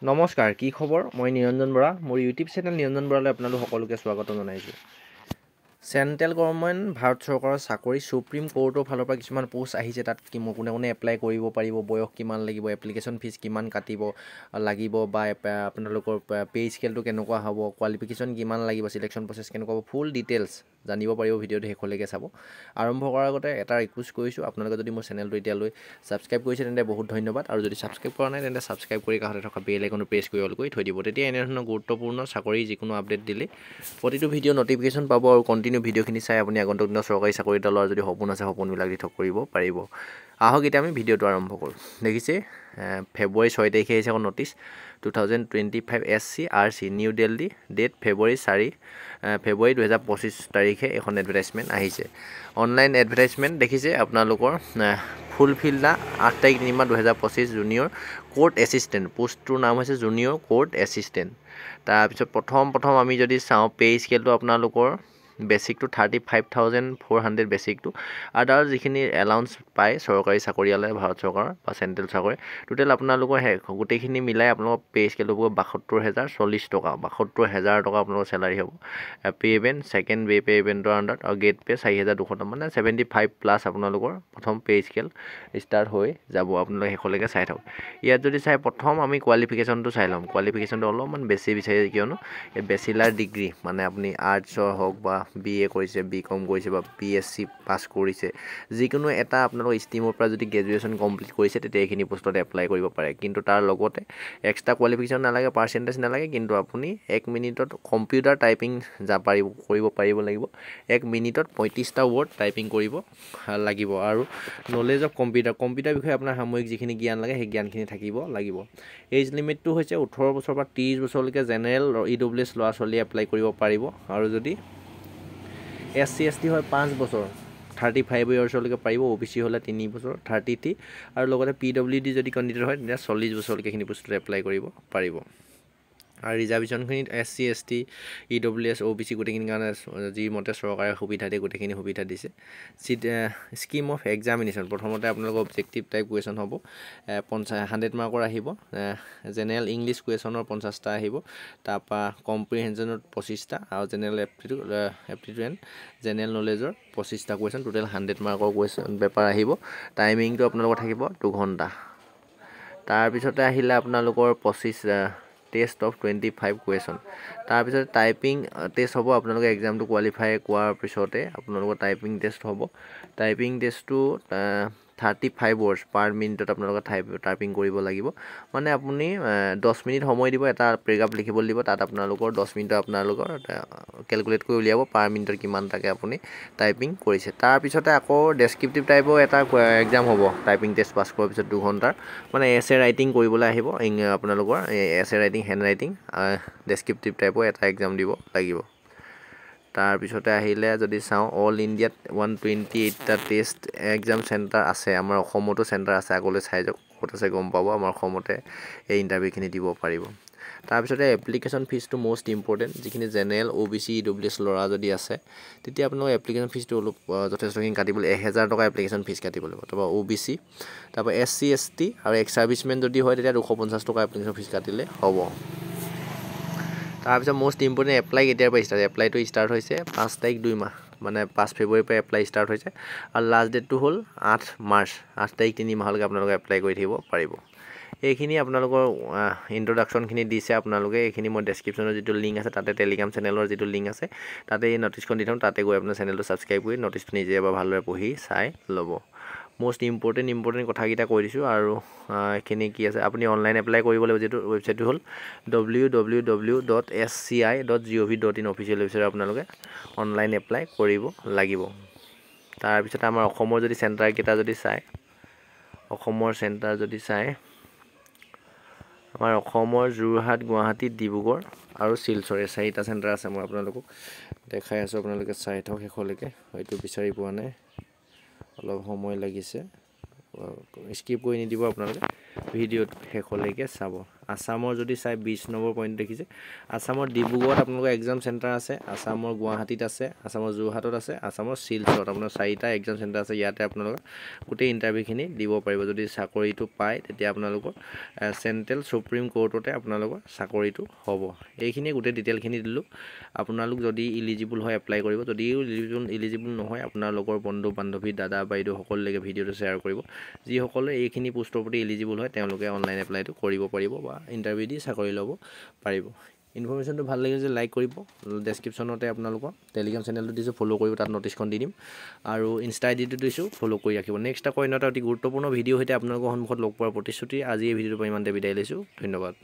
নমস্কাৰ, কি খবৰ? মই নিৰঞ্জন বৰা। মোৰ ইউটিউব চেনেল নিৰঞ্জন বৰালৈ আপোনালোক সকলোকে স্বাগতম জনাইছোঁ। চেণ্ট্ৰেল গভৰ্ণমেণ্ট ভাৰত চৰকাৰৰ চাকৰি ছুপ্ৰিম কোৰ্টৰ ফালৰ পৰা কিছুমান পোষ্ট আহিছে। তাত কোনে কোনে এপ্লাই কৰিব পাৰিব, বয়স কিমান লাগিব, এপ্লিকেশ্যন ফিজ কিমান কাটিব লাগিব, বা আপোনালোকৰ পে' স্কেলটো কেনেকুৱা হ'ব, কোৱালিফিকেশ্যন কিমান লাগিব, চিলেকশ্যন প্ৰচেছ কেনেকুৱা হ'ব, ফুল ডিটেইলছ জানিব পাৰিব। ভিডিঅ'টো শেষলৈকে চাব। আৰম্ভ কৰাৰ আগতে এটা ৰিকুৱেষ্ট কৰিছোঁ, আপোনালোকে যদি মোৰ চেনেলটো এতিয়ালৈ ছাবস্ক্ৰাইব কৰিছে তেন্তে বহুত ধন্যবাদ, আৰু যদি ছাবস্ক্ৰাইব কৰা নাই তেন্তে ছাবস্ক্ৰাইব কৰি কাষতে থকা বেল আইকনটো প্ৰেছ কৰি অল কৰি থৈ দিব। তেতিয়া এনেধৰণৰ গুৰুত্বপূৰ্ণ চাকৰি যিকোনো আপডেট দিলে প্ৰতিটো ভিডিঅ' ন'টিফিকেশ্যন পাব, আৰু কণ্টিনিউ ভিডিঅ'খিনি চাই আপুনি আগন্তুক দিনৰ চৰকাৰী চাকৰি এটা লোৱাৰ যদি সপোন আছে সপোনবিলাক দিঠক কৰিব পাৰিব। আহক এতিয়া আমি ভিডিঅ'টো আৰম্ভ কৰোঁ। দেখিছে ফেব্ৰুৱাৰী 6 তাৰিখে আহিছে এখন notice 2025 SC RC new Delhi, date February 4 February 2025 তাৰিখে এখন এডভাৰটাইজমেণ্ট আহিছে। অনলাইন এডভাৰটাইজমেণ্ট দেখিছে আপোনালোকৰ ফুলফিল্ডা 8 তাৰিখ 3 মাহ 2025 জুনিয়ৰ কোৰ্ট এছিষ্টেণ্ট, পোষ্টটোৰ নাম হৈছে জুনিয়ৰ কোৰ্ট এছিষ্টেণ্ট। তাৰপিছত প্ৰথম আমি যদি চাওঁ পে' স্কেলটো আপোনালোকৰ বেচিকটো 35,400 বেচিকটো, আৰু তাৰ যিখিনি এলাউন্স পায় চৰকাৰী চাকৰিয়ালে ভাৰত চৰকাৰৰ বা চেণ্ট্ৰেল চাকৰি, টোটেল আপোনালোকৰ গোটেইখিনি মিলাই আপোনালোকৰ পে' স্কেলটো হ'ব 72,040 টকা। 72,000 টকা আপোনালোকৰ চেলাৰী হ'ব। পে' ইভেণ্ট ছেকেণ্ড পে' ইভেণ্টৰ আণ্ডাৰত, আৰু গেট পে' 4,200 টকা, মানে 75+ আপোনালোকৰ প্ৰথম পে' স্কেল ষ্টাৰ্ট হৈ যাব। আপোনালোকে শেষলৈকে চাই থাকক। ইয়াত যদি চাই প্ৰথম আমি কোৱালিফিকেশ্যনটো চাই ল'ম। কোৱালিফিকেশ্যনটো অলপমান বেছি বিচাৰে, কিয়নো এই বেচিলাৰ ডিগ্ৰী মানে আপুনি আৰ্টছৰ হওক বা BA কৰিছে, BCom কৰিছে বা BSc পাছ কৰিছে, যিকোনো এটা আপোনালোকৰ ষ্ট্ৰীমৰ পৰা যদি গ্ৰেজুৱেশ্যন কমপ্লিট কৰিছে তেতিয়া এইখিনি পোষ্টত এপ্লাই কৰিব পাৰে। কিন্তু তাৰ লগতে এক্সট্ৰা কোৱালিফিকেশ্যন নালাগে, পাৰ্চেণ্টেজ নালাগে, কিন্তু আপুনি 1 মিনিটত কম্পিউটাৰ টাইপিং কৰিব পাৰিব লাগিব। 1 মিনিটত 35টা ৱৰ্ড টাইপিং কৰিব লাগিব, আৰু নলেজ অফ কম্পিউটাৰ বিষয়ে আপোনাৰ সাময়িক যিখিনি জ্ঞান লাগে সেই জ্ঞানখিনি থাকিব লাগিব। এজ লিমিটটো হৈছে 18 বছৰ পৰা 30 বছৰলৈকে জেনেৰেল EWS ল'ৰা ছোৱালীয়ে এপ্লাই কৰিব পাৰিব, আৰু যদি SC ST হয় 5 বছৰ 35 ইয়াৰ্ছলৈকে পাৰিব, OBC হ'লে 3 বছৰ 30T, আৰু লগতে PWD যদি কেণ্ডিডেট হয় তেতিয়া 40 বছৰলৈকে এইখিনি বস্তুত এপ্লাই কৰিব পাৰিব। আৰু ৰিজাৰ্ভেশ্যনখিনিত SC ST EWS OBC গোটেইখিনিৰ কাৰণে যি মতে চৰকাৰে সুবিধা দিয়ে গোটেইখিনি সুবিধা দিছে। স্কিম অফ এক্সামিনেশ্যন, প্ৰথমতে আপোনালোকৰ অবজেক্টিভ টাইপ কুৱেশ্যন হ'ব 100 মাৰ্কৰ আহিব। জেনেৰেল ইংলিছ কুৱেশ্যনৰ 50টা আহিব, তাৰপৰা কম্প্ৰিহেনশ্যনত 25টা, আৰু জেনেৰেল এপ্টিটিউড এণ্ড জেনেৰেল নলেজৰ 25টা কুৱেশ্যন, টোটেল 100 মাৰ্কৰ কুৱেশ্যন পেপাৰ আহিব। টাইমিংটো আপোনালোকৰ থাকিব 2 ঘণ্টা। তাৰপিছতে আহিলে আপোনালোকৰ টেষ্ট অফ 25 কুৱেশ্যন। তাৰপিছত টাইপিং টেষ্ট হ'ব। আপোনালোকে এক্সামটো কোৱালিফাই কৰাৰ পিছতে আপোনালোকৰ টাইপিং টেষ্ট হ'ব। টাইপিং টেষ্টটো 35 ৱৰ্ডছ পাৰ মিনিটত আপোনালোকে টাইপিং কৰিব লাগিব। মানে আপুনি 10 মিনিট সময় দিব, এটা পেৰাগ্ৰাফ লিখিবলৈ দিব, তাত আপোনালোকৰ 10 মিনিটত আপোনালোকৰ কেলকুলেট কৰি উলিয়াব পাৰ মিনিটত কিমান তাকে আপুনি টাইপিং কৰিছে। তাৰপিছতে আকৌ ডেছক্ৰিপটিভ টাইপৰ এটা এক্সাম হ'ব। টাইপিং টেষ্ট পাছ কৰাৰ পিছত 2 ঘণ্টাৰ, মানে এছে ৰাইটিং কৰিবলৈ আহিব। আপোনালোকৰ এছে ৰাইটিং, হেণ্ড ৰাইটিং, ডেছক্ৰিপটিভ টাইপৰ এটা এক্সাম দিব লাগিব। তাৰপিছতে আহিলে যদি চাওঁ, অল ইণ্ডিয়াত 128টা টেষ্ট এক্সাম চেণ্টাৰ আছে। আমাৰ অসমতো চেণ্টাৰ আছে, আগলৈ চাই যাওক ক'ত আছে গম পাব। আমাৰ অসমতে এই ইণ্টাৰভিউখিনি দিব পাৰিব। তাৰপিছতে এপ্লিকেশ্যন ফিজটো মষ্ট ইম্পৰ্টেণ্ট। যিখিনি জেনেৰেল OBC EWS ল'ৰা যদি আছে তেতিয়া আপোনালোকৰ এপ্লিকেশ্যন ফিজটো অলপ যথেষ্টখিনি কাটিবলৈ 1,000 টকা এপ্লিকেশ্যন ফিজ কাটিব লাগিব। তাৰপৰা OBC, তাৰপৰা SC ST আৰু এক্স ছাৰ্ভিচমেন যদি হয় তেতিয়া 250 টকা এপ্লিকেশ্যন ফিজ কাটিলে হ'ব। তাৰপিছত মষ্ট ইম্পৰ্টেণ্ট, এপ্লাই কেতিয়াৰ পৰা ষ্টাৰ্ট? এপ্লাইটো ষ্টাৰ্ট হৈছে 5 তাৰিখ 2 মাহ, মানে 5 ফেব্ৰুৱাৰীৰ পৰা এপ্লাই ষ্টাৰ্ট হৈছে, আৰু লাষ্ট ডেটটো হ'ল 8 মাৰ্চ। 8 তাৰিখ 3 মাহলৈকে আপোনালোকে এপ্লাই কৰি থাকিব পাৰিব। এইখিনি আপোনালোকৰ ইন্ট্ৰডাকশ্যনখিনি দিছে আপোনালোকে। এইখিনি মই ডেছক্ৰিপশ্যনৰ যিটো লিংক আছে তাতে টেলিগ্ৰাম চেনেলৰ যিটো লিংক আছে তাতে এই ন'টিছখন দি থওঁ, তাতে গৈ আপোনাৰ চেনেলটো ছাবস্ক্ৰাইব কৰি ন'টিছটো নিজে এবাৰ ভালদৰে পঢ়ি চাই ল'ব। মষ্ট ইম্পৰ্টেণ্ট কথাকেইটা কৈ দিছোঁ। আৰু এইখিনি কি আছে, আপুনি অনলাইন এপ্লাই কৰিব লাগিব। যিটো ৱেবছাইটটো হ'ল www.sci.gov.in অফিচিয়েল ৱেবছাইটত আপোনালোকে অনলাইন এপ্লাই কৰিব লাগিব। তাৰপিছতে আমাৰ অসমৰ যদি চেণ্টাৰকেইটা যদি চায়, অসমৰ চেণ্টাৰ যদি চায়, আমাৰ অসমৰ যোৰহাট, গুৱাহাটী, ডিব্ৰুগড় আৰু শিলচৰ, এই 4টা চেণ্টাৰ আছে। মই আপোনালোকক দেখাই আছোঁ, আপোনালোকে চাই থওক শেষলৈকে। হয়তো বিচাৰি পোৱা নাই, অলপ সময় লাগিছে, স্কিপ কৰি নিদিব আপোনালোকে, ভিডিঅ'টো শেষলৈকে চাব। আসামৰ যদি চাই 20 নম্বৰ পইণ্ট দেখিছে আসামৰ ডিব্ৰুগড়ত আপোনালোকৰ এক্সাম চেণ্টাৰ আছে আসামৰ গুৱাহাটীত আছে আসামৰ যোৰহাটত আছে আসামৰ শিলচৰত আপোনাৰ 4টা এক্সাম চেণ্টাৰ আছে ইয়াতে আপোনালোকে গোটেই ইণ্টাৰভিউখিনি দিব পাৰিব যদি চাকৰিটো পায় তেতিয়া আপোনালোকৰ চেণ্ট্ৰেল সুপ্ৰিম কোৰ্টতে আপোনালোকৰ চাকৰিটো হ'ব এইখিনি গোটেই ডিটেইলখিনি দিলোঁ আপোনালোক যদি ইলিজিবল হয় এপ্লাই কৰিব যদি ইলিজিবল নহয় আপোনালোকৰ বন্ধু বান্ধৱী দাদা বাইদেউ সকলোলৈকে ভিডিঅ'টো শ্বেয়াৰ কৰিব যিসকলে এইখিনি পোষ্টৰ প্ৰতি ইলিজিবল হয় তেওঁলোকে অনলাইন এপ্লাইটো কৰিব পাৰিব বা ইণ্টাৰভিউ দি চাকৰি ল'ব পাৰিব ইনফৰমেশ্যনটো ভাল লাগিছে লাইক কৰিব ডেছক্ৰিপশ্যনতে আপোনালোকৰ টেলিগ্ৰাম চেনেলটো দিছোঁ ফ'ল' কৰিব তাত ন'টিছখন দি দিম আৰু ইনষ্টা আইডিটো দিছোঁ ফ'ল' কৰি ৰাখিব নেক্সট আকৌ এটা অতি গুৰুত্বপূৰ্ণ ভিডিঅ' সৈতে আপোনালোকৰ সন্মুখত লগ পোৱাৰ প্ৰতিশ্ৰুতি আজি এই ভিডিঅ'টোৰ পৰা ইমানতে বিদায় লৈছোঁ ধন্যবাদ